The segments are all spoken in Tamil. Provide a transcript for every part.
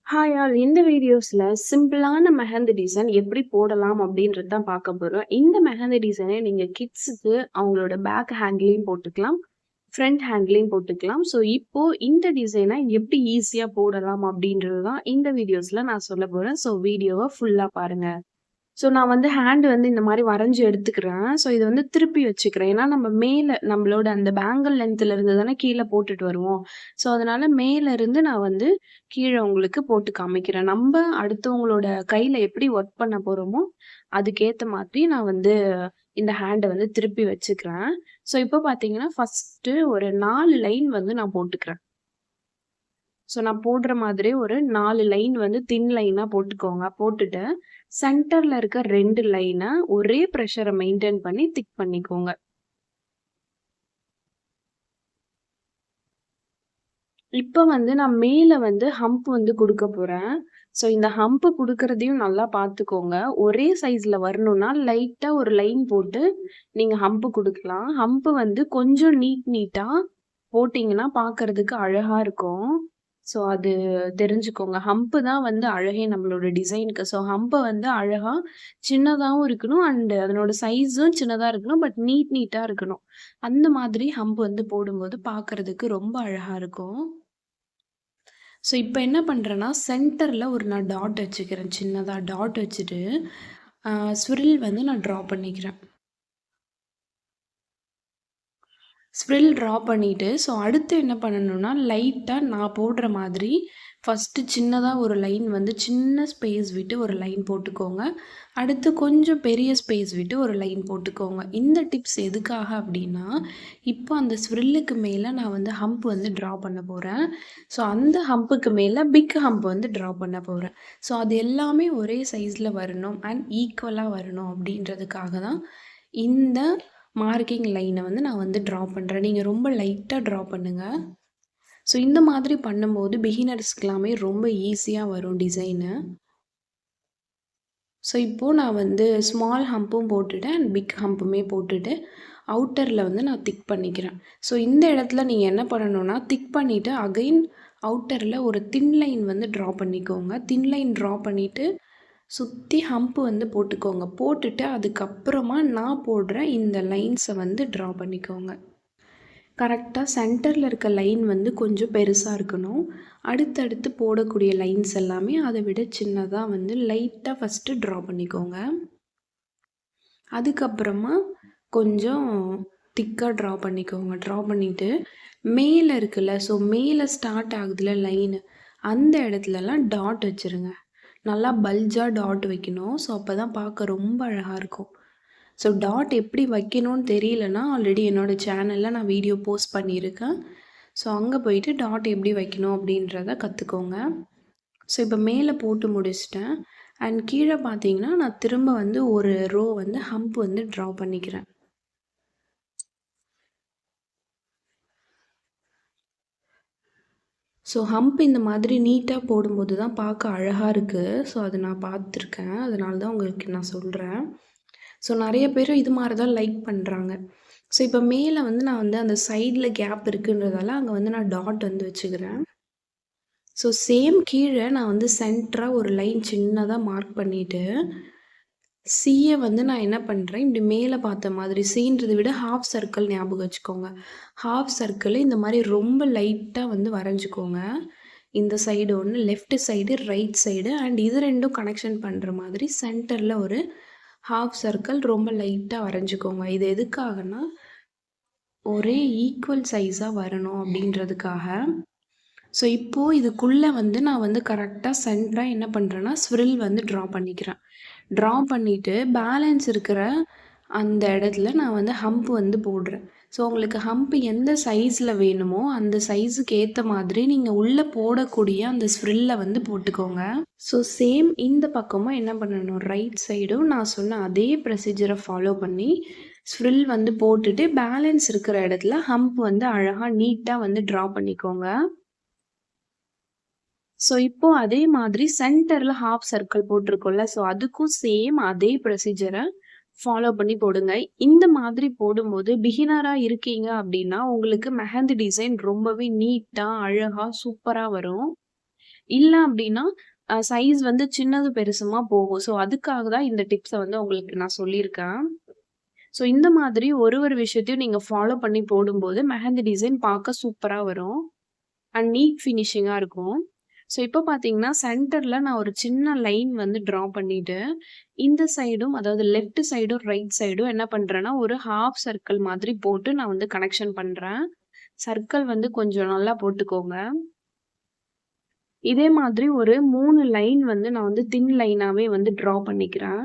ஹாய் ஆல் இந்த வீடியோஸ்ல சிம்பிளான மெஹந்தி டிசைன் எப்படி போடலாம் அப்படின்றது தான் பார்க்க போறோம். இந்த மெஹந்தி டிசைனை நீங்க கிட்ஸுக்கு அவங்களோட பேக் ஹேண்ட்லயும் போட்டுக்கலாம், ஃப்ரண்ட் ஹேண்ட்லயும் போட்டுக்கலாம். ஸோ இப்போ இந்த டிசைனை எப்படி ஈஸியா போடலாம் அப்படின்றது தான் இந்த வீடியோஸ்ல நான் சொல்ல போறேன். ஸோ வீடியோவை ஃபுல்லா பாருங்க. ஸோ நான் வந்து ஹேண்ட் வந்து இந்த மாரி வரைஞ்சு எடுத்துக்கிறேன். ஸோ இத வந்து திருப்பி வச்சுக்கிறேன். ஏன்னா நம்ம மேல நம்மளோட அந்த பேங்கிள் லென்த்ல இருந்து தானே கீழ போட்டுட்டு வருவோம். ஸோ அதனால மேல இருந்து நான் வந்து கீழ உங்களுக்கு போட்டு காமிக்கிறேன். நம்ப அடுத்தவங்களோட கையில எப்படி ஒர்க் பண்ண போறோமோ, அதுக்கேத்த மாதிரி நான் வந்து இந்த ஹேண்ட வந்து திருப்பி வச்சுக்கிறேன். ஸோ இப்போ பார்த்தீங்கன்னா, ஃபர்ஸ்ட்டு ஒரு 4 லைன் வந்து நான் போட்டுக்கிறேன். ஸோ நான் போடுற மாதிரி ஒரு 4 லைன் வந்து தின் லைனா போட்டுக்கோங்க. போட்டுட்டு சென்டர்ல இருக்க 2 லைன ஒரே பிரஷர மெயின்டெயின் பண்ணி திக் பண்ணிக்கோங்க. இப்ப வந்து நான் மேல வந்து ஹம்ப் வந்து குடுக்க போறேன். ஸோ இந்த ஹம்ப் குடுக்குறதையும் நல்லா பார்த்துக்கோங்க. ஒரே சைஸ்ல வரணும்னா லைட்டா ஒரு லைன் போட்டு நீங்க ஹம்ப் குடுக்கலாம். ஹம்ப் வந்து கொஞ்சம் நீட்டா போட்டீங்கன்னா பார்க்கறதுக்கு அழகா இருக்கும். ஸோ அது தெரிஞ்சுக்கோங்க. ஹம்ப் தான் வந்து அழகே நம்மளோட டிசைனுக்கு. ஸோ ஹம்ப வந்து அழகா சின்னதாவும் இருக்கணும் அண்ட் அதனோட சைஸும் சின்னதா இருக்கணும். பட் நீட்டா இருக்கணும். அந்த மாதிரி ஹம்ப் வந்து போடும்போது பார்க்கறதுக்கு ரொம்ப அழகா இருக்கும். ஸோ இப்ப என்ன பண்றேன்னா, சென்டர்ல ஒரு நான் டாட் வச்சுக்கிறேன். சின்னதா டாட் வச்சுட்டு, ஸ்விரில் வந்து நான் ட்ரா பண்ணிக்கிறேன். ஸ்ப்ரில் ட்ரா பண்ணிட்டு, ஸோ அடுத்து என்ன பண்ணணும்னா, லைட்டா நான் போடுற மாதிரி ஃபர்ஸ்ட்டு சின்னதா ஒரு லைன் வந்து சின்ன ஸ்பேஸ் விட்டு ஒரு லைன் போட்டுக்கோங்க. அடுத்து கொஞ்சம் பெரிய ஸ்பேஸ் விட்டு ஒரு லைன் போட்டுக்கோங்க. இந்த டிப்ஸ் எதுக்காக அப்டின்னா, இப்போ அந்த ஸ்ப்ரில்லுக்கு மேல நான் வந்து ஹம்ப் வந்து ட்ரா பண்ண போறேன். ஸோ அந்த ஹம்புக்கு மேல பிக் ஹம்ப் வந்து ட்ரா பண்ண போறேன். ஸோ அது எல்லாமே ஒரே சைஸ்ல வரணும் அண்ட் ஈக்குவலா வரணும் அப்டின்றதுக்காக தான் இந்த மார்க்கிங் லைன வந்து நான் வந்து ட்ரா பண்றேன். நீங்க ரொம்ப லைட்டா ட்ரா பண்ணுங்க. ஸோ இந்த மாதிரி பண்ணும்போது பிகினர்ஸ்க்குலாமே ரொம்ப ஈஸியா வரும் டிசைனு. ஸோ இப்போ நான் வந்து ஸ்மால் ஹம்பும் போட்டுட்டேன் அண்ட் பிக் ஹம்புமே போட்டுட்டு, அவுட்டர்ல வந்து நான் திக் பண்ணிக்கிறேன். ஸோ இந்த இடத்துல நீங்க என்ன பண்ணணும்னா, திக் பண்ணிட்டு அகைன் அவுட்டர்ல ஒரு தின் லைன் வந்து ட்ரா பண்ணிக்கோங்க. தின் லைன் ட்ரா பண்ணிட்டு, சுத்தி ஹம்ப் வந்து போட்டுக்கோங்க. போட்டுட்டு அதுக்கப்புறமா நான் போடுற இந்த லைன்ஸை வந்து ட்ரா பண்ணிக்கோங்க. கரெக்டா சென்டர்ல இருக்க லைன் வந்து கொஞ்சம் பெருசா இருக்கணும். அடுத்தடுத்து போடக்கூடிய லைன்ஸ் எல்லாமே அதை விட சின்னதா வந்து லைட்டா ஃபர்ஸ்ட்டு ட்ரா பண்ணிக்கோங்க. அதுக்கப்புறமா கொஞ்சம் திக்கா ட்ரா பண்ணிக்கோங்க. ட்ரா பண்ணிட்டு மேல இருக்குல்ல, ஸோ மேல ஸ்டார்ட் ஆகுதுல லைனு, அந்த இடத்துலலாம் டாட் வச்சுருங்க. நல்லா பல்ஜா டாட் வைக்கணும். ஸோ அப்பதான் பார்க்க ரொம்ப அழகா இருக்கும். ஸோ டாட் எப்படி வைக்கணும்னு தெரியலன்னா, ஆல்ரெடி என்னோட சேனல்ல நான் வீடியோ போஸ்ட் பண்ணியிருக்கேன். ஸோ அங்கே போயிட்டு டாட் எப்படி வைக்கணும் அப்படின்றத கற்றுக்கோங்க. ஸோ இப்போ மேலே போட்டு முடிச்சிட்டேன். அண்ட் கீழே பார்த்தீங்கன்னா, நான் திரும்ப வந்து ஒரு ரோ வந்து ஹம்ப் வந்து ட்ரா பண்ணிக்கிறேன். ஸோ ஹம்ப் இந்த மாதிரி நீட்டாக போடும்போது தான் பார்க்க அழகாக இருக்குது. ஸோ அது நான் பார்த்துருக்கேன். அதனால தான் உங்களுக்கு நான் சொல்கிறேன். ஸோ நிறைய பேர் இது மாதிரி தான் லைக் பண்ணுறாங்க. ஸோ இப்போ மேலே வந்து நான் வந்து அந்த சைடில் கேப் இருக்குன்றதால அங்கே வந்து நான் டாட் வந்து வச்சுக்கிறேன். ஸோ சேம் கீழே நான் வந்து சென்டராக ஒரு லைன் சின்னதாக மார்க் பண்ணிவிட்டு, சியை வந்து நான் என்ன பண்ணுறேன், இப்படி மேலே பார்த்த மாதிரி சீன்றதை விட ஹாஃப் சர்க்கிள் ஞாபகம் வச்சுக்கோங்க. ஹாஃப் சர்க்கிள் இந்த மாதிரி ரொம்ப லைட்டாக வந்து வரைஞ்சிக்கோங்க. இந்த சைடு ஒன்று, left side, right side and இது ரெண்டும் கனெக்ஷன் பண்ணுற மாதிரி சென்டரில் ஒரு ஹாஃப் சர்க்கிள் ரொம்ப லைட்டாக வரைஞ்சிக்கோங்க. இது எதுக்காகனா, ஒரே ஈக்குவல் சைஸாக வரணும் அப்படின்றதுக்காக. ஸோ இப்போது இதுக்குள்ளே வந்து நான் வந்து கரெக்டாக சென்டராக என்ன பண்ணுறேன்னா, ஸ்விரில் வந்து ட்ரா பண்ணிக்கிறேன். ட்ரா பண்ணிவிட்டு பேலன்ஸ் இருக்கிற அந்த இடத்துல நான் வந்து ஹம்ப் வந்து போடுறேன். ஸோ உங்களுக்கு ஹம்ப் எந்த சைஸில் வேணுமோ அந்த சைஸுக்கு ஏற்ற மாதிரி நீங்கள் உள்ளே போடக்கூடிய அந்த ஸ்ப்ரில்லை வந்து போட்டுக்கோங்க. ஸோ சேம் இந்த பக்கமும் என்ன பண்ணணும், ரைட் சைடும் நான் சொன்ன அதே ப்ரொசீஜரை ஃபாலோ பண்ணி ஸ்ப்ரில் வந்து போட்டுட்டு பேலன்ஸ் இருக்கிற இடத்துல ஹம்ப் வந்து அழகாக நீட்டாக வந்து ட்ரா பண்ணிக்கோங்க. ஸோ இப்போ அதே மாதிரி சென்டர்ல ஹாஃப் சர்க்கிள் போட்டிருக்கோம்ல, ஸோ அதுக்கும் சேம் அதே ப்ரொசீஜரை ஃபாலோ பண்ணி போடுங்க. இந்த மாதிரி போடும்போது பிகினரா இருக்கீங்க அப்படின்னா, உங்களுக்கு மெஹந்தி டிசைன் ரொம்பவே நீட்டா, அழகா, சூப்பரா வரும். இல்ல அப்டின்னா, சைஸ் வந்து சின்னது பெருசுமா போகும். ஸோ அதுக்காக தான் இந்த டிப்ஸ வந்து உங்களுக்கு நான் சொல்லியிருக்கேன். ஸோ இந்த மாதிரி ஒரு விஷயத்தையும் நீங்க ஃபாலோ பண்ணி போடும்போது, மெஹந்தி டிசைன் பார்க்க சூப்பரா வரும். அண்ட் நீட் ஃபினிஷிங்கா இருக்கும். ஸோ இப்போ பார்த்தீங்கன்னா, சென்டர்ல நான் ஒரு சின்ன லைன் வந்து ட்ரா பண்ணிட்டு, இந்த சைடும் அதாவது லெஃப்ட் சைடும், ரைட் சைடும் என்ன பண்றேன்னா, ஒரு ஹாஃப் சர்க்கிள் மாதிரி போட்டு நான் வந்து கனெக்ஷன் பண்றேன். சர்க்கிள் வந்து கொஞ்சம் நல்லா போட்டுக்கோங்க. இதே மாதிரி ஒரு 3 லைன் வந்து நான் வந்து தின் லைனாவே வந்து ட்ரா பண்ணிக்கிறேன்.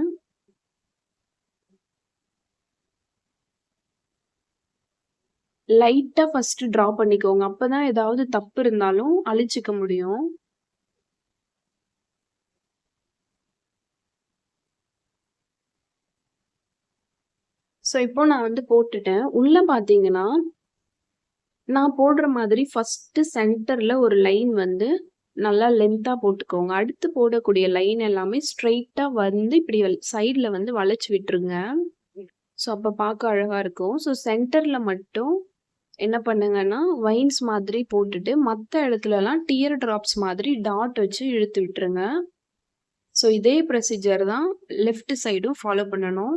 லைட்டா ஃபர்ஸ்ட்டு ட்ரா பண்ணிக்கோங்க. அப்பதான் ஏதாவது தப்பு இருந்தாலும் அழிச்சுக்க முடியும். ஸோ இப்போ நான் வந்து போட்டுட்டேன். உள்ள பார்த்தீங்கன்னா, நான் போடுற மாதிரி ஃபர்ஸ்ட்டு சென்டர்ல ஒரு லைன் வந்து நல்லா லென்த்தா போட்டுக்கோங்க. அடுத்து போடக்கூடிய லைன் எல்லாமே ஸ்ட்ரெய்ட்டா வந்து இப்டி சைட்ல வந்து வளைச்சு விட்டுருங்க. ஸோ அப்ப பார்க்க அழகா இருக்கும். ஸோ சென்டர்ல மட்டும் என்ன பண்ணுங்கன்னா, வைன்ஸ் மாதிரி போட்டுட்டு, மத்த இடத்துலலாம் டியர் ட்ராப்ஸ் மாதிரி டாட் வச்சு இழுத்து விட்டுருங்க. ஸோ இதே ப்ரொசீஜர் தான் லெஃப்ட் சைடும் ஃபாலோ பண்ணணும்.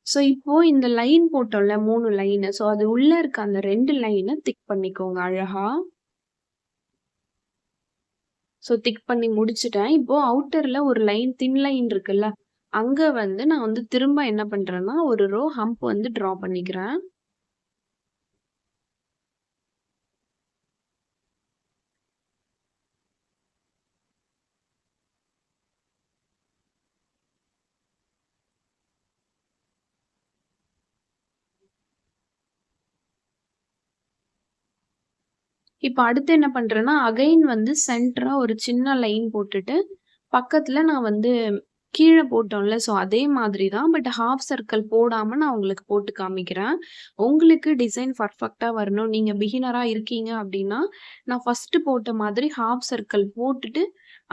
ஸோ இப்போ இந்த லைன் போட்டோம்ல 3 லைனு. ஸோ அது உள்ள இருக்க அந்த 2 லைன திக் பண்ணிக்கோங்க அழகா. ஸோ திக் பண்ணி முடிச்சுட்டேன். இப்போ அவுட்டர்ல ஒரு லைன் தின் லைன் இருக்குல்ல, அங்க வந்து நான் வந்து திரும்ப என்ன பண்றேன்னா, ஒரு ரோ ஹம்ப் வந்து ட்ரா பண்ணிக்கிறேன். இப்ப அடுத்து என்ன பண்றேன்னா, அகைன் வந்து சென்டரா ஒரு சின்ன லைன் போட்டுட்டு, பக்கத்துல நான் வந்து கீழ போட்டோம்ல, ஸோ அதே மாதிரி தான். பட் ஹாஃப் சர்க்கிள் போடாம நான் உங்களுக்கு போட்டு காமிக்கிறேன். உங்களுக்கு டிசைன் பர்ஃபெக்ட்டா வரணும். நீங்க பிகினரா இருக்கீங்க அப்டின்னா, நான் ஃபர்ஸ்ட்டு போட்ட மாதிரி ஹாஃப் சர்க்கிள் போட்டுட்டு,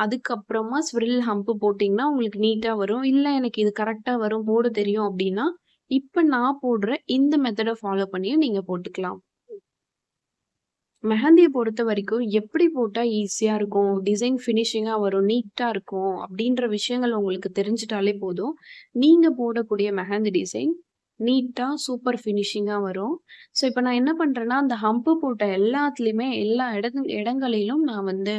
அதுக்கப்புறமா ஸ்விரில் ஹம்ப் போட்டீங்கன்னா, உங்களுக்கு நீட்டா வரும். இல்ல எனக்கு இது கரெக்ட்டா வரும், போட தெரியும் அப்டின்னா, இப்ப நான் போடுற இந்த மெத்தட ஃபாலோ பண்ணியும் நீங்க போட்டுக்கலாம். மெஹந்திய பொறுத்தவரைக்கும் எப்படி போட்டா ஈஸியா இருக்கும், டிசைன் ஃபினிஷிங்கா வரும், நீட்டா இருக்கும் அப்படின்ற விஷயங்கள் உங்களுக்கு தெரிஞ்சுட்டாலே போதும். நீங்க போடக்கூடிய மெஹந்தி டிசைன் நீட்டா, சூப்பர் ஃபினிஷிங்கா வரும். ஸோ இப்ப நான் என்ன பண்றேன்னா, அந்த ஹம்ப் போட்ட எல்லாத்துலயுமே எல்லா இடங்களிலும் நான் வந்து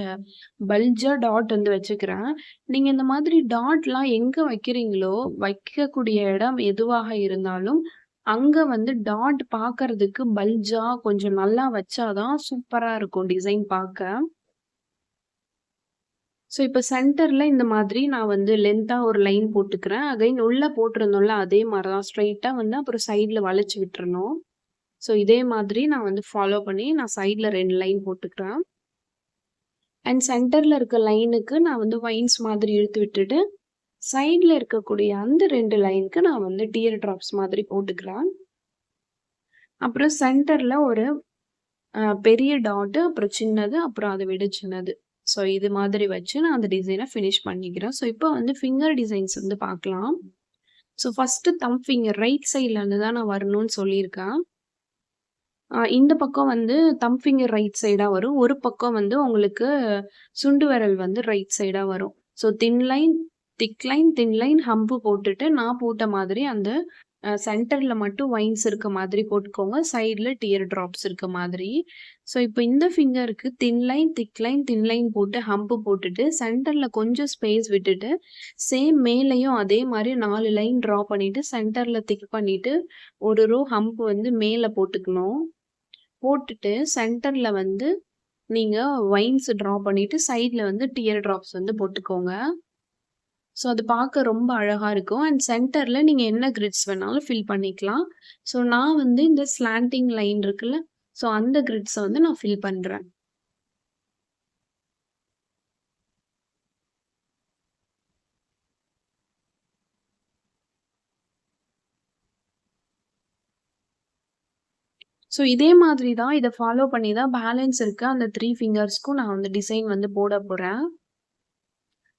பல்ஜா டாட் வந்து வச்சுக்கிறேன். நீங்க இந்த மாதிரி டாட்லாம் எங்க வைக்கிறீங்களோ, வைக்கக்கூடிய இடம் எதுவாக இருந்தாலும் அங்க வந்து டாட் பாக்கறதுக்கு பல்ஜா கொஞ்சம் நல்லா வச்சா தான் சூப்பரா இருக்கும் டிசைன் பாக்க. ஸோ இப்ப சென்டர்ல இந்த மாதிரி நான் வந்து லென்த்தா ஒரு லைன் போட்டுக்கிறேன். அகைன் உள்ள போட்டிருந்தோம்ல அதே மாரி தான் ஸ்ட்ரெய்ட்டா வந்து அப்புறம் சைட்ல வளைச்சு விட்டுறணும். ஸோ இதே மாதிரி நான் வந்து ஃபாலோ பண்ணி நான் சைட்ல 2 லைன் போட்டுக்கிறேன். அண்ட் சென்டர்ல இருக்க லைனுக்கு நான் வந்து வைன்ஸ் மாதிரி இழுத்து விட்டுட்டு, சைட்ல இருக்கக்கூடிய அந்த 2 லைனுக்கு நான் வந்து டியர் ட்ராப்ஸ் மாதிரி போட்டுக்கிறேன். அப்புறம் சென்டர்ல ஒரு பெரிய டாட்டு, அப்புறம் சின்னது, அப்புறம் அத விட சின்னது. ஸோ இது மாதிரி வச்சு நான் அந்த டிசைன ஃபினிஷ் பண்ணிக்கிறேன். ஸோ இப்போ வந்து ஃபிங்கர் டிசைன்ஸ் வந்து பார்க்கலாம். So first thumb finger right சைட்ல இருந்து தான் நான் வரணும்னு சொல்லியிருக்கேன். இந்த பக்கம் வந்து தம்ப் ஃபிங்கர் ரைட் சைடா வரும். ஒரு பக்கம் வந்து உங்களுக்கு சுண்டு விரல் வந்து ரைட் சைடா வரும். So thin line, thick line, thin line, hump போட்டுட்டு நான் போட்ட மாதிரி அந்த சென்டர்ல மட்டும் வைன்ஸ் இருக்க மாதிரி போட்டுக்கோங்க. சைட்ல டியர் ட்ராப்ஸ் இருக்க மாதிரி. ஸோ இப்போ இந்த ஃபிங்கருக்கு thin line, thick line, thin line போட்டு ஹம்ப் போட்டுட்டு, சென்டர்ல கொஞ்சம் ஸ்பேஸ் விட்டுட்டு, சேம் மேலயும் அதே மாரி 4 லைன் ட்ரா பண்ணிட்டு, சென்டர்ல திக் பண்ணிட்டு, ஒரு ரோ ஹம்ப் வந்து மேல போட்டுக்கணும். போட்டுட்டு சென்டர்ல வந்து நீங்க வைன்ஸ் ட்ரா பண்ணிட்டு, சைட்ல வந்து டியர் ட்ராப்ஸ் வந்து போட்டுக்கோங்க. ஸோ அது பார்க்க ரொம்ப அழகா இருக்கும். அண்ட் சென்டர்ல நீங்க என்ன கிரிட்ஸ் வேணாலும் ஃபில் பண்ணிக்கலாம். ஸோ நான் வந்து இந்த ஸ்லாண்டிங் லைன் இருக்குல்ல, ஸோ அந்த கிரிட்ஸ வந்து நான் ஃபில் பண்றேன். ஸோ இதே மாதிரி தான் இத ஃபாலோ பண்ணி தான் பேலன்ஸ் இருக்க அந்த 3 ஃபிங்கர்ஸ்க்கும் நான் வந்து டிசைன் வந்து போட போறேன்.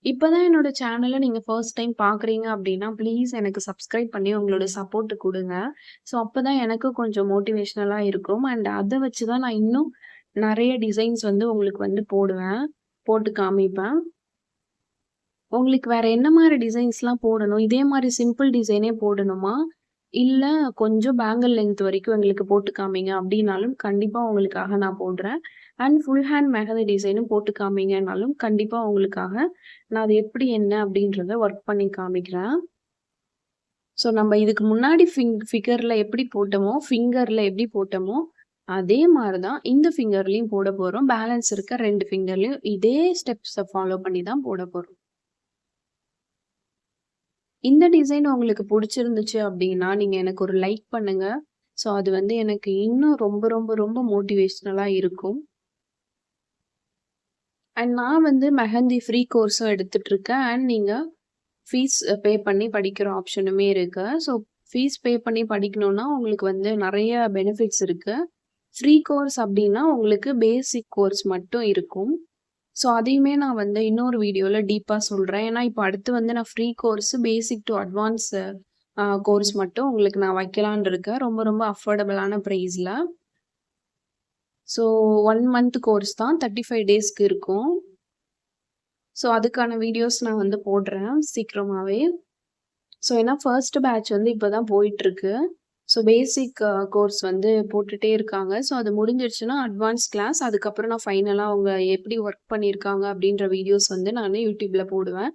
இப்ப தான் என்னோட சேனல நீங்க ஃபர்ஸ்ட் டைம் பார்க்குறீங்க அப்டின்னா, ப்ளீஸ் எனக்கு சப்ஸ்கிரைப் பண்ணி உங்களோட சப்போர்ட் குடுங்க. ஸோ அப்பதான் எனக்கு கொஞ்சம் மோட்டிவேஷனலா இருக்கும். அண்ட் அத வச்சு தான் நான் இன்னும் நெறைய டிசைன்ஸ் வந்து உங்களுக்கு வந்து போடுவேன். போட்டு காமிப்பேன். உங்களுக்கு வேற என்ன மாரி டிசைன்ஸ்லாம் போடணும்? இதே மாரி சிம்பிள் டிசைனே போடணுமா? இல்ல கொஞ்சம் பேங்கிள் லென்த் வரைக்கும் எங்களுக்கு போட்டு காமிங்க அப்டின்னாலும், கண்டிப்பா உங்களுக்காக நான் போடுறேன். அண்ட் ஃபுல் ஹேண்ட் மெஹந்தி டிசைனும் போட்டு காமிங்கனாலும், கண்டிப்பா உங்களுக்காக நான் அது எப்படி என்ன அப்டின்றத ஒர்க் பண்ணி காமிக்கிறேன். ஸோ நம்ம இதுக்கு முன்னாடி ஃபிகர்ல எப்படி போட்டோமோ, ஃபிங்கர்ல எப்படி போட்டோமோ, அதே மாரி தான் இந்த ஃபிங்கர்லயும் போட போறோம். பேலன்ஸ் இருக்க 2 ஃபிங்கர்லயும் இதே ஸ்டெப்ஸ ஃபாலோ பண்ணி தான் போட போறோம். இந்த டிசைன் உங்களுக்கு புடிச்சிருந்துச்சு அப்டின்னா, நீங்க எனக்கு ஒரு லைக் பண்ணுங்க. ஸோ அது வந்து எனக்கு இன்னும் ரொம்ப ரொம்ப ரொம்ப மோட்டிவேஷனலா இருக்கும். அண்ட் நான் வந்து மெஹந்தி ஃப்ரீ கோர்ஸும் எடுத்துட்டுருக்கேன். அண்ட் நீங்க ஃபீஸ் பே பண்ணி படிக்கிற ஆப்ஷனுமே இருக்கு. ஸோ ஃபீஸ் பே பண்ணி படிக்கணும்னா, உங்களுக்கு வந்து நெறைய பெனிஃபிட்ஸ் இருக்கு. ஃப்ரீ கோர்ஸ் அப்டின்னா, உங்களுக்கு பேசிக் கோர்ஸ் மட்டும் இருக்கும். ஸோ அதையுமே நான் வந்து இன்னொரு வீடியோல டீப்பா சொல்றேன். ஏன்னா, இப்ப அடுத்து வந்து நான் free course basic to advance course மட்டும் உங்களுக்கு நான் வைக்கலான்னு இருக்கேன். ரொம்ப ரொம்ப அஃபோர்டபுளான பிரைஸ்ல. ஸோ 1 மந்த் கோர்ஸ் தான் 35 டேஸ்க்கு இருக்கும். ஸோ அதுக்கான வீடியோஸ் நான் வந்து போடுறேன் சீக்கிரமாவே. ஸோ ஏன்னா ஃபர்ஸ்ட் பேட்ச் வந்து இப்ப தான் போயிட்டுருக்கு. ஸோ பேசிக் கோர்ஸ் வந்து போட்டுட்டே இருக்காங்க. ஸோ அது முடிஞ்சிருச்சுன்னா அட்வான்ஸ் கிளாஸ். அதுக்கப்புறம் நான் ஃபைனலா அவங்க எப்படி ஒர்க் பண்ணியிருக்காங்க அப்படின்ற வீடியோஸ் வந்து நானு YouTubeல போடுவேன்.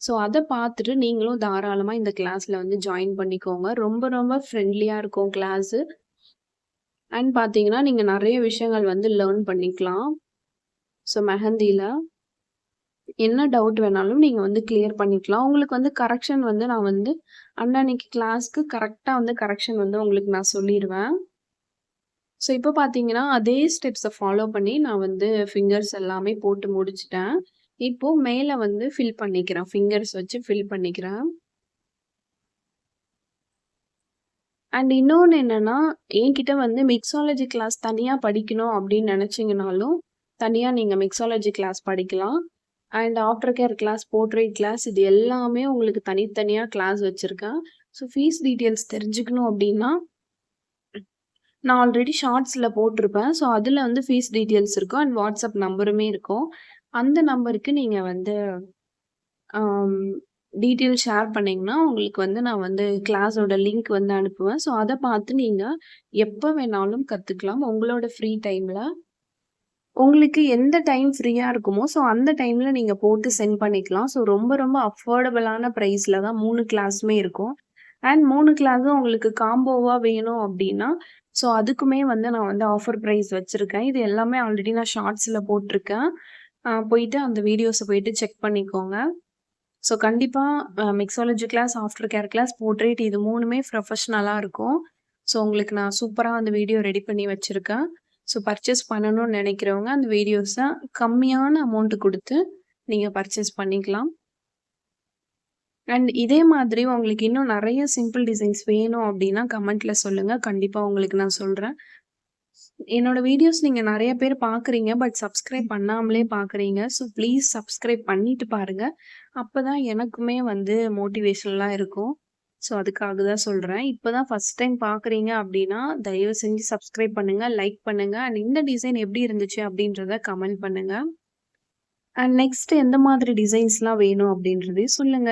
ஸோ அத பார்த்துட்டு நீங்களும் தாராளமா இந்த கிளாஸ்ல வந்து ஜாயின் பண்ணிக்கோங்க. ரொம்ப ரொம்ப ஃப்ரெண்ட்லியா இருக்கும் கிளாஸு. அண்ட் பார்த்தீங்கன்னா, நீங்க நெறைய விஷயங்கள் வந்து லேர்ன் பண்ணிக்கலாம். ஸோ மெஹந்தில என்ன டவுட் வேணாலும் நீங்க வந்து கிளியர் பண்ணிக்கலாம். உங்களுக்கு வந்து கரெக்ஷன் வந்து நான் வந்து அன்னன்னைக்கு கிளாஸ்க்கு கரெக்ட்டா வந்து கரெக்ஷன் வந்து உங்களுக்கு நான் சொல்லிருவேன். ஸோ இப்ப பார்த்தீங்கன்னா, அதே ஸ்டெப்ஸ ஃபாலோ பண்ணி நான் வந்து ஃபிங்கர்ஸ் எல்லாமே போட்டு முடிச்சுட்டேன். இப்போ மேல வந்து ஃபில் பண்ணிக்கிறேன். ஃபிங்கர்ஸ் வச்சு ஃபில் பண்ணிக்கிறேன். அண்ட் இன்னொன்னு என்னன்னா, என்கிட்ட வந்து மிக்ஸாலஜி கிளாஸ் தனியா படிக்கணும் அப்படின்னு நெனச்சீங்கனாலும், தனியா நீங்க மிக்ஸாலஜி கிளாஸ் படிக்கலாம். And after care class, portrait class இது எல்லாமே உங்களுக்கு தனித்தனியா கிளாஸ் வச்சிருக்கேன். ஸோ ஃபீஸ் டீட்டெயில்ஸ் தெரிஞ்சுக்கணும் அப்படின்னா, நான் ஆல்ரெடி ஷார்ட்ஸ்ல போட்டிருப்பேன். ஸோ அதுல வந்து ஃபீஸ் டீட்டெயில்ஸ் இருக்கும். அண்ட் வாட்ஸ்அப் நம்பருமே இருக்கும். அந்த நம்பருக்கு நீங்க வந்து ஆம் டீட்டெயில் ஷேர் பண்ணீங்கன்னா, உங்களுக்கு வந்து நான் வந்து கிளாஸோட லிங்க் வந்து அனுப்புவேன். ஸோ அத பார்த்து நீங்க எப்ப வேணாலும் கத்துக்கலாம். உங்களோட ஃப்ரீ டைம்ல. உங்களுக்கு எந்த டைம் ஃப்ரீயா இருக்குமோ, ஸோ அந்த டைம்ல நீங்க போட்டு சென்ட் பண்ணிக்கலாம். ஸோ ரொம்ப ரொம்ப அஃபோர்டபுளான பிரைஸ்ல தான் 3 கிளாஸுமே இருக்கும். அண்ட் 3 கிளாஸும் உங்களுக்கு காம்போவா வேணும் அப்டின்னா, ஸோ அதுக்குமே வந்து நான் வந்து ஆஃபர் பிரைஸ் வச்சிருக்கேன். இது எல்லாமே ஆல்ரெடி நான் ஷார்ட்ஸ்ல போட்டிருக்கேன். போயிட்டு அந்த வீடியோஸ போயிட்டு செக் பண்ணிக்கோங்க. ஸோ கண்டிப்பா mixology class, after care class, portrait இது 3மே ப்ரொஃபஷனலா இருக்கும். ஸோ உங்களுக்கு நான் சூப்பரா அந்த வீடியோ ரெடி பண்ணி வச்சிருக்கேன். ஸோ பர்ச்சேஸ் பண்ணணும்னு நெனைக்கிறவங்க அந்த வீடியோஸ கம்மியான அமௌண்ட் குடுத்து நீங்க பர்ச்சேஸ் பண்ணிக்கலாம். அண்ட் இதே மாதிரி உங்களுக்கு இன்னும் நெறைய சிம்பிள் டிசைன்ஸ் வேணும் அப்டின்னா கமெண்ட்ல சொல்லுங்க. கண்டிப்பா உங்களுக்கு நான் சொல்றேன். என்னோட வீடியோஸ் நீங்க நெறைய பேர் பார்க்குறீங்க. பட் சப்ஸ்கிரைப் பண்ணாமலே பார்க்குறீங்க. ஸோ ப்ளீஸ் சப்ஸ்கிரைப் பண்ணிட்டு பாருங்க. அப்பதான் எனக்குமே வந்து மோட்டிவேஷனலா இருக்கும். ஸோ அதுக்காக தான் சொல்றேன். இப்ப தான் ஃபர்ஸ்ட் டைம் பார்க்குறீங்க அப்டின்னா, தயவு செஞ்சு சப்ஸ்கிரைப் பண்ணுங்க, லைக் பண்ணுங்க. அண்ட் இந்த டிசைன் எப்டி இருந்துச்சு அப்டின்றத கமெண்ட் பண்ணுங்க. அண்ட் நெக்ஸ்ட் எந்த மாதிரி டிசைன்ஸ்லாம் வேணும் அப்டின்றதையும் சொல்லுங்க.